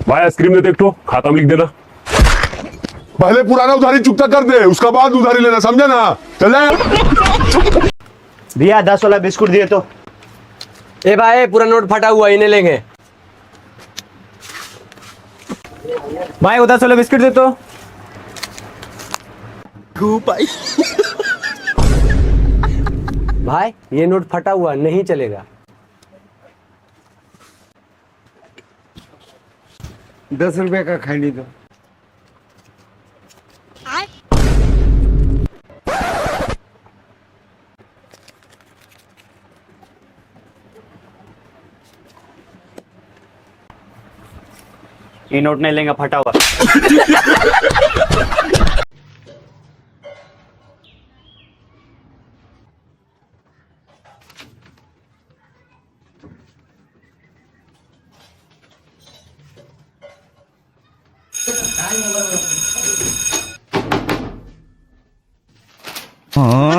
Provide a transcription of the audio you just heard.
भाई आइसक्रीम देते एक ठो, खाता में लिख देना। पहले पुराना उधारी चुकता कर दे, उसका बाद उधारी लेना, समझा ना? चल जा। भैया 10 वाला बिस्कुट दिए तो। ए भाई पूरा नोट फटा हुआ, इन्हें लेंगे। भाई वो 10 वाला बिस्कुट दे तो। भाई ये नोट फटा हुआ नहीं चलेगा। 10 रुपए का खैनी दो। ये नोट नहीं लेंगे, फटा हुआ। हाँ